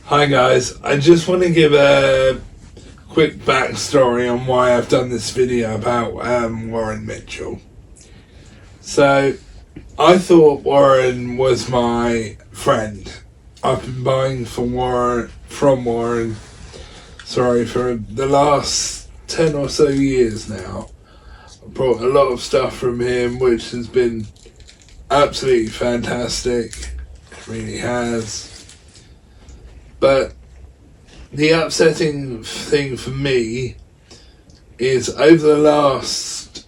Hi guys, I just want to give a quick backstory on why I've done this video about Warren Mitchell. So, I thought Warren was my friend. I've been buying from Warren for the last 10 or so years now. I bought a lot of stuff from him, which has been absolutely fantastic. It really has. But the upsetting thing for me is over the last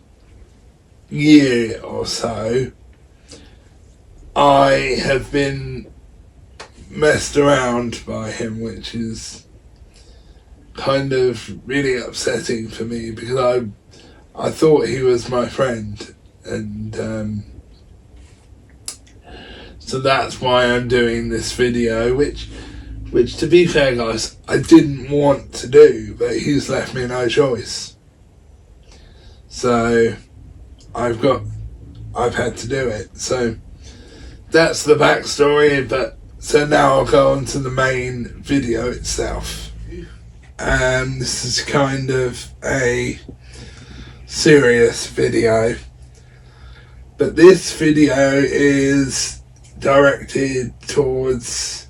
year or so, I have been messed around by him, which is kind of really upsetting for me because I thought he was my friend, and so that's why I'm doing this video, which to be fair guys, I didn't want to do, but he's left me no choice. So I've had to do it. So that's the backstory, but so now I'll go on to the main video itself. This is kind of a serious video, but this video is directed towards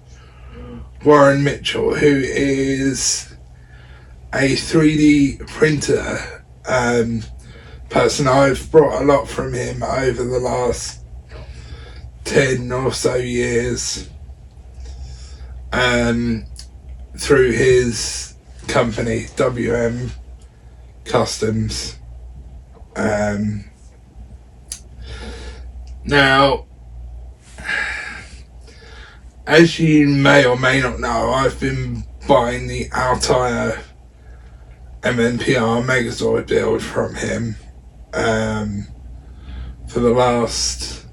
Warren Mitchell, who is a 3D printer person. I've brought a lot from him over the last 10 or so years through his company WM Customs. Now, as you may or may not know, I've been buying the Altair MNPR Megazord build from him for the last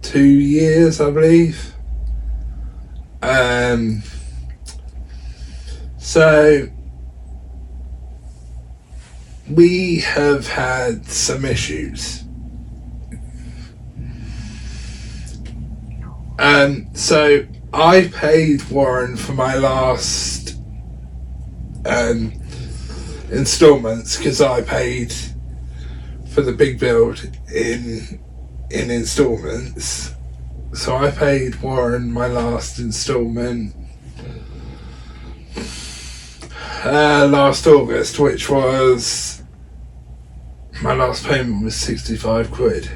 2 years, I believe. So we have had some issues. So I paid Warren for my last installments because I paid for the big build in installments. So I paid Warren my last installment last August, which was my last payment was 65 quid.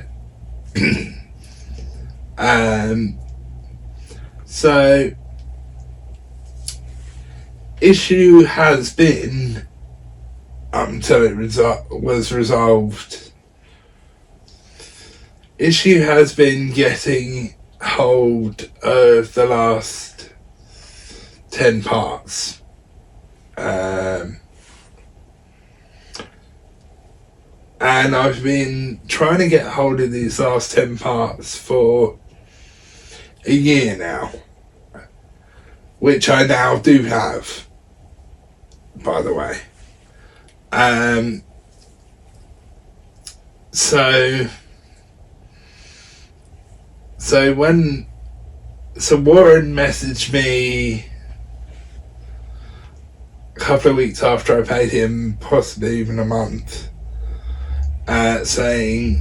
So issue has been, until it was resolved, issue has been getting hold of the last 10 parts. And I've been trying to get hold of these last 10 parts for a year now, which I now do have, by the way. So Warren messaged me a couple of weeks after I paid him, possibly even a month, saying,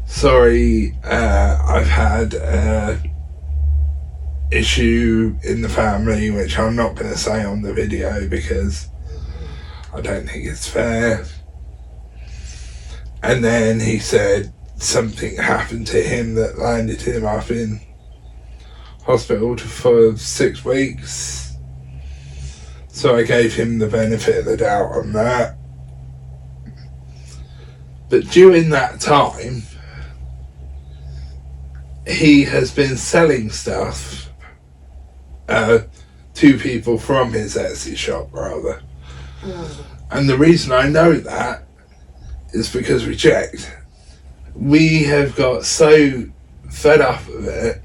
sorry, I've had an issue in the family, which I'm not going to say on the video because I don't think it's fair. And then he said something happened to him that landed him up in hospital for 6 weeks. So I gave him the benefit of the doubt on that. But during that time, he has been selling stuff to people from his Etsy shop, rather. And the reason I know that is because we checked. We have got so fed up of it.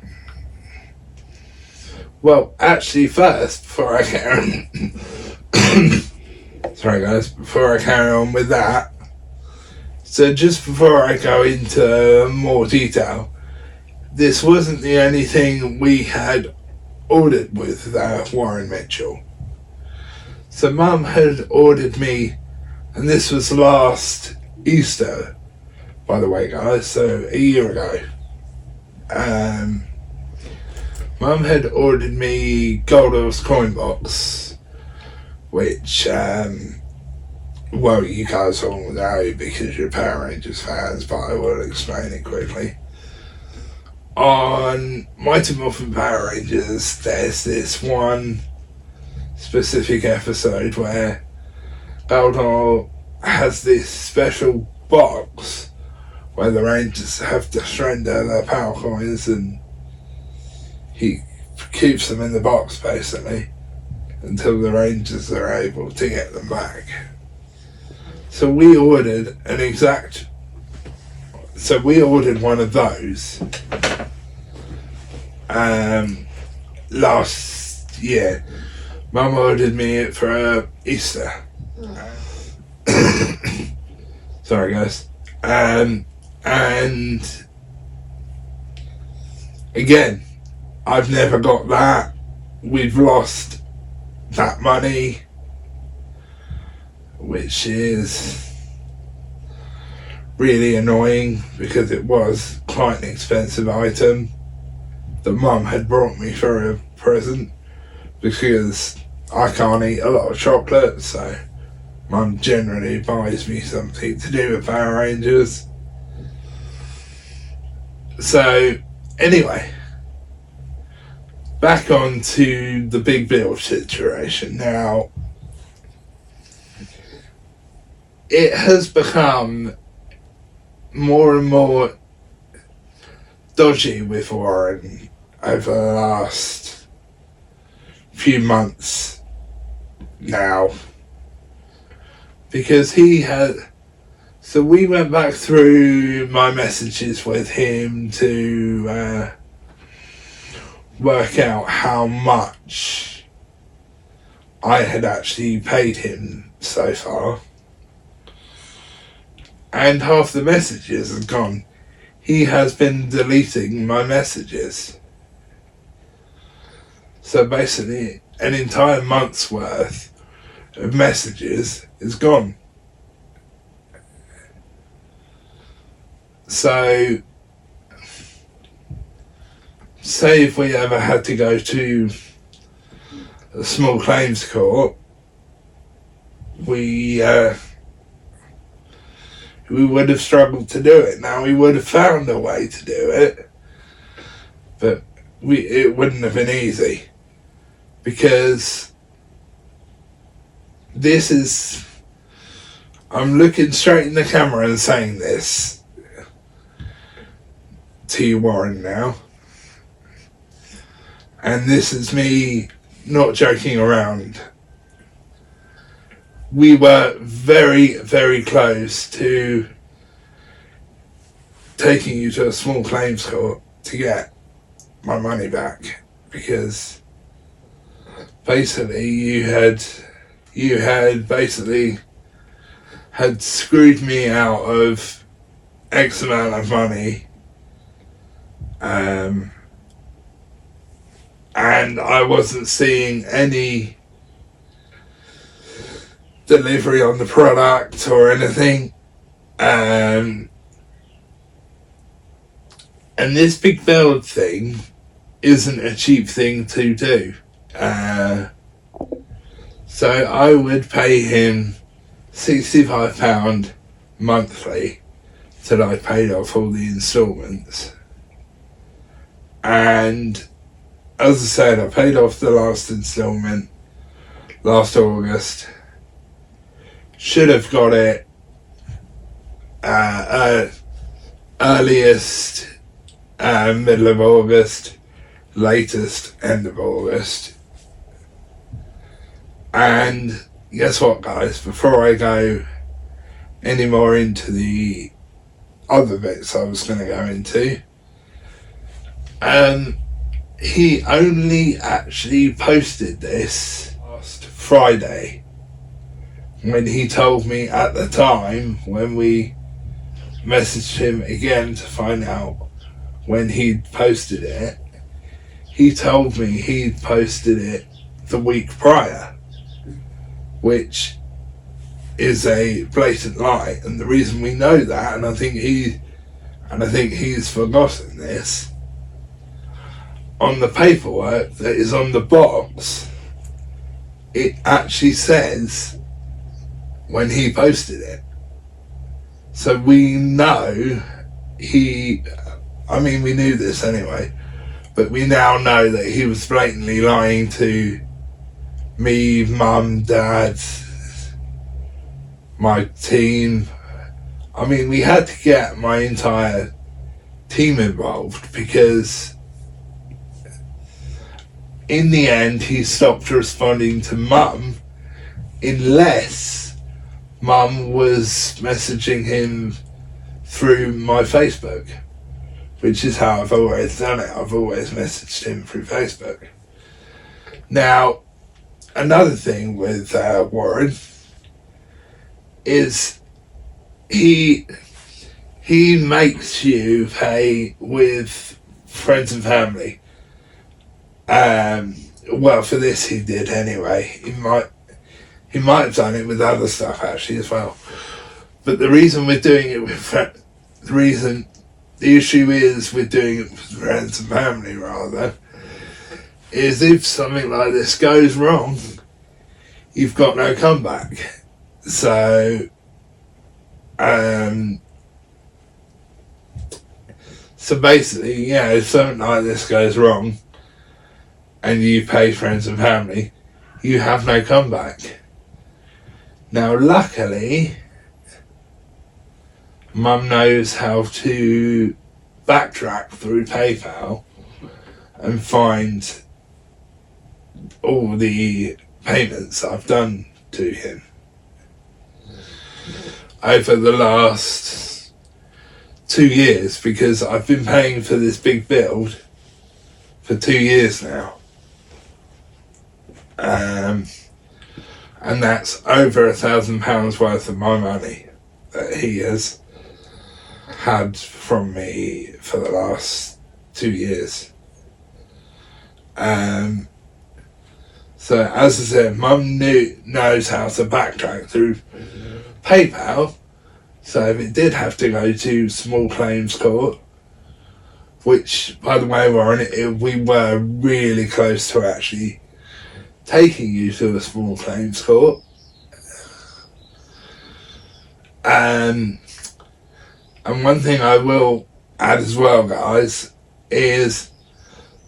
Well, actually, first, before I carry on, sorry guys, before I carry on with that, so just before I go into more detail, this wasn't the only thing we had ordered with Warren Mitchell. So Mum had ordered me, and this was last Easter, by the way, guys, so a year ago. Mum had ordered me Goldor's Coin Box, which, well, you guys all know because you're Power Rangers fans, but I will explain it quickly. On Mighty Morphin Power Rangers, there's this one specific episode where Goldor has this special box where the Rangers have to surrender their power coins, and he keeps them in the box basically until the Rangers are able to get them back. So we ordered one of those last year. Mum ordered me it for Easter. Sorry guys. And again, I've never got that. We've lost that money, which is really annoying because it was quite an expensive item that Mum had brought me for a present, because I can't eat a lot of chocolate, so Mum generally buys me something to do with Power Rangers. So anyway, back on to the big bill situation. Now, it has become more and more dodgy with Warren over the last few months now, because so we went back through my messages with him to work out how much I had actually paid him so far, and half the messages are gone. He has been deleting my messages. So basically, an entire month's worth of messages is gone. So, say if we ever had to go to a small claims court, we would have struggled to do it. Now, we would have found a way to do it, but it wouldn't have been easy, because I'm looking straight in the camera and saying this to you, Warren, now, and this is me not joking around. We were very, very close to taking you to a small claims court to get my money back, because basically you had screwed me out of X amount of money, and I wasn't seeing any delivery on the product or anything, and this big build thing isn't a cheap thing to do, so I would pay him £65 monthly till I paid off all the instalments. And as I said, I paid off the last instalment last August. Should have got it earliest middle of August, latest end of August. And guess what, guys, before I go any more into the other bits I was going to go into, he only actually posted this last Friday, when he told me at the time, when we messaged him again to find out when he'd posted it, he told me he'd posted it the week prior, which is a blatant lie. And the reason we know that, and I think he's forgotten this, on the paperwork that is on the box, it actually says when he posted it. So we know we knew this anyway, but we now know that he was blatantly lying to me, mum, dad, my team. I mean, we had to get my entire team involved, because in the end he stopped responding to mum unless mum was messaging him through my Facebook, which is how I've always done it. I've always messaged him through Facebook. Now, another thing with Warren is he makes you pay with friends and family. Well, for this he did anyway. He might have done it with other stuff actually as well. But the reason we're doing it with the issue is we're doing it with friends and family rather, is if something like this goes wrong, you've got no comeback. So basically, yeah, if something like this goes wrong and you pay friends and family, you have no comeback. Now, luckily, mum knows how to backtrack through PayPal and find all the payments I've done to him over the last 2 years, because I've been paying for this big build for 2 years now. And that's over £1,000 worth of my money that he has had from me for the last 2 years. So as I said, mum knows how to backtrack through PayPal. So if it did have to go to small claims court, which, by the way, Warren, we were really close to actually taking you to a small claims court. And one thing I will add as well, guys, is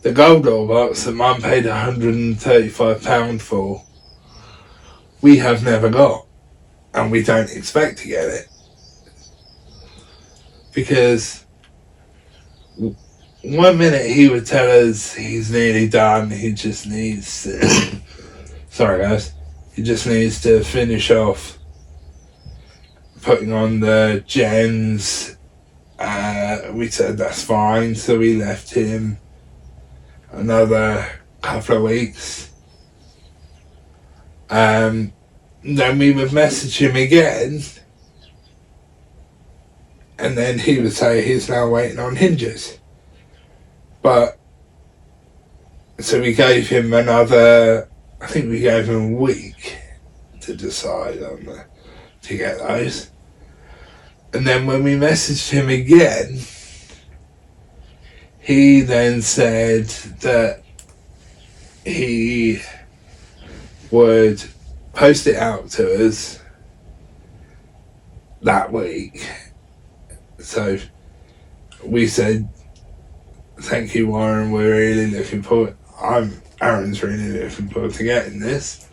the gold door box that mum paid £135 for, we have never got, and we don't expect to get it, because one minute he would tell us he's nearly done, he just needs to sorry guys, he just needs to finish off putting on the gens. We said that's fine, so we left him another couple of weeks. Then we would message him again, and then he would say he's now waiting on hinges. But so we gave him a week to decide to get those. And then when we messaged him again, he then said that he would post it out to us that week. So we said, thank you, Warren, we're really looking forward. Aaron's really looking forward to getting this.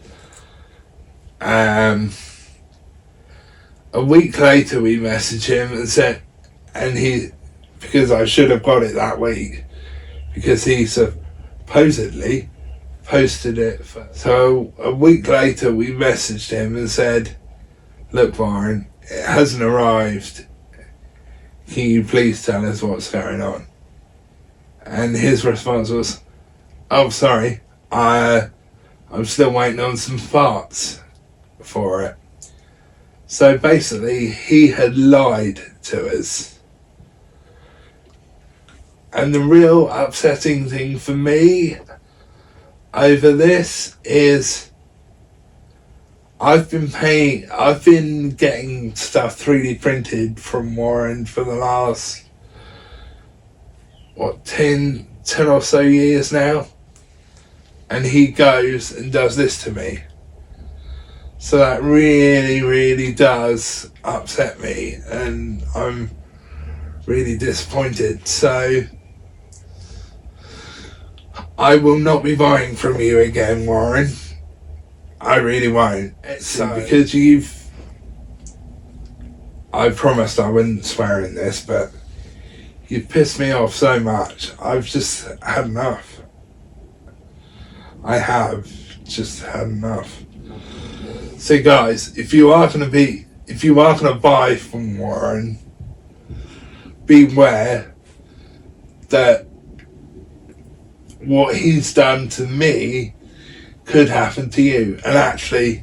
A week later we messaged him and said, because I should have got it that week, because he supposedly posted it first. So a week later we messaged him and said, look, Warren, it hasn't arrived. Can you please tell us what's going on? And his response was, oh, sorry, I'm still waiting on some parts for it. So basically, he had lied to us. And the real upsetting thing for me over this is I've been getting stuff 3D printed from Warren for the last 10 or so years now, and he goes and does this to me. So that really does upset me, and I'm really disappointed. So I will not be buying from you again, Warren. I really won't. So, because I promised I wouldn't swear in this, but you've pissed me off so much. I've just had enough. I have just had enough. So guys, if you are gonna buy from Warren, beware that what he's done to me could happen to you. And actually,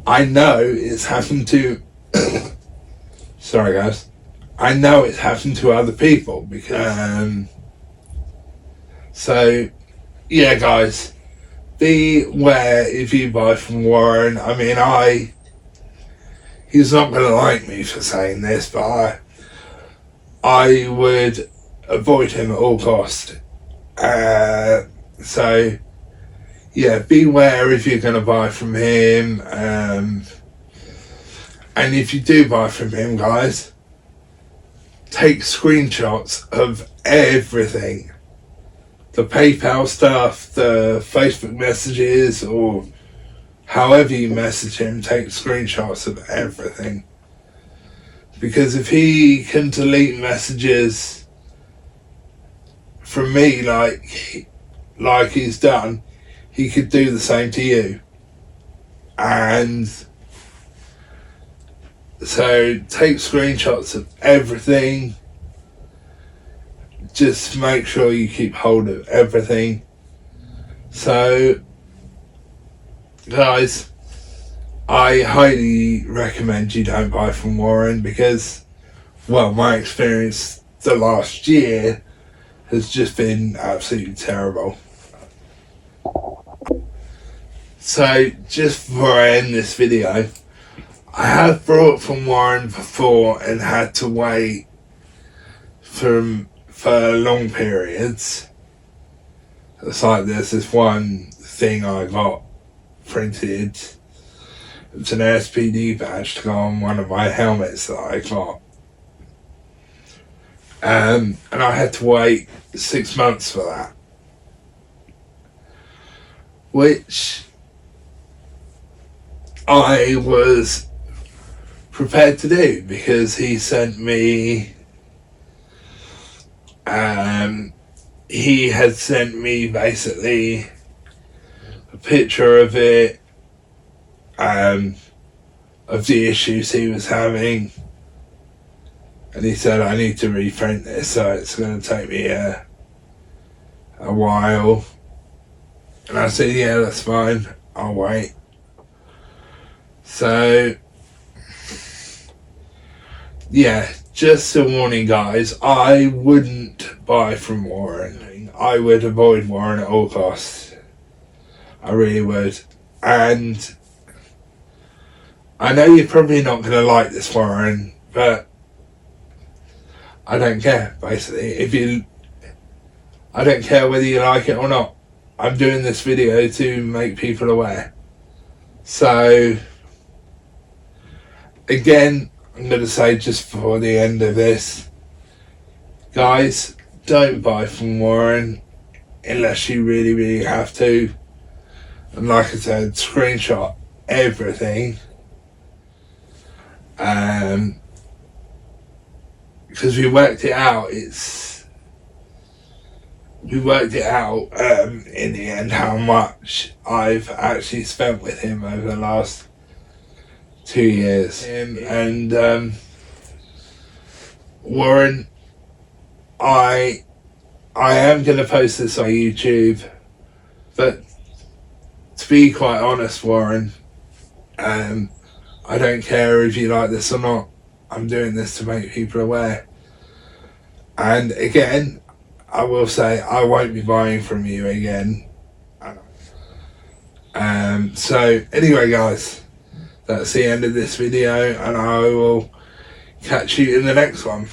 I know it's happened to sorry guys, I know it's happened to other people, because so yeah guys, beware if you buy from Warren. I mean, he's not going to like me for saying this, but I would avoid him at all cost. So yeah, beware if you're going to buy from him. And if you do buy from him, guys, take screenshots of everything. The PayPal stuff, the Facebook messages, or however you message him, take screenshots of everything. Because if he can delete messages from me like he's done, he could do the same to you. And so take screenshots of everything. Just make sure you keep hold of everything. So guys, I highly recommend you don't buy from Warren, because, well, my experience the last year has just been absolutely terrible. So just before I end this video, I have bought from Warren before and had to wait for long periods. It's like there's this one thing I got printed. It's an SPD badge to go on one of my helmets that I got. And I had to wait 6 months for that. Which I was prepared to do, because he sent me he had sent me basically a picture of it, of the issues he was having, and he said, I need to reprint this, so it's going to take me a while. And I said, yeah, that's fine, I'll wait. So yeah, just a warning guys, I wouldn't buy from Warren. I would avoid Warren at all costs. I really would. And I know you're probably not going to like this, Warren, but I don't care, basically. I don't care whether you like it or not. I'm doing this video to make people aware. So again, I'm going to say just before the end of this, guys, don't buy from Warren unless you really have to. And like I said, screenshot everything. Because we worked it out, in the end how much I've actually spent with him over the last 2 years. And Warren, I am going to post this on YouTube, but to be quite honest, Warren, I don't care if you like this or not. I'm doing this to make people aware. And again, I will say I won't be buying from you again. So anyway, guys, that's the end of this video, and I will catch you in the next one.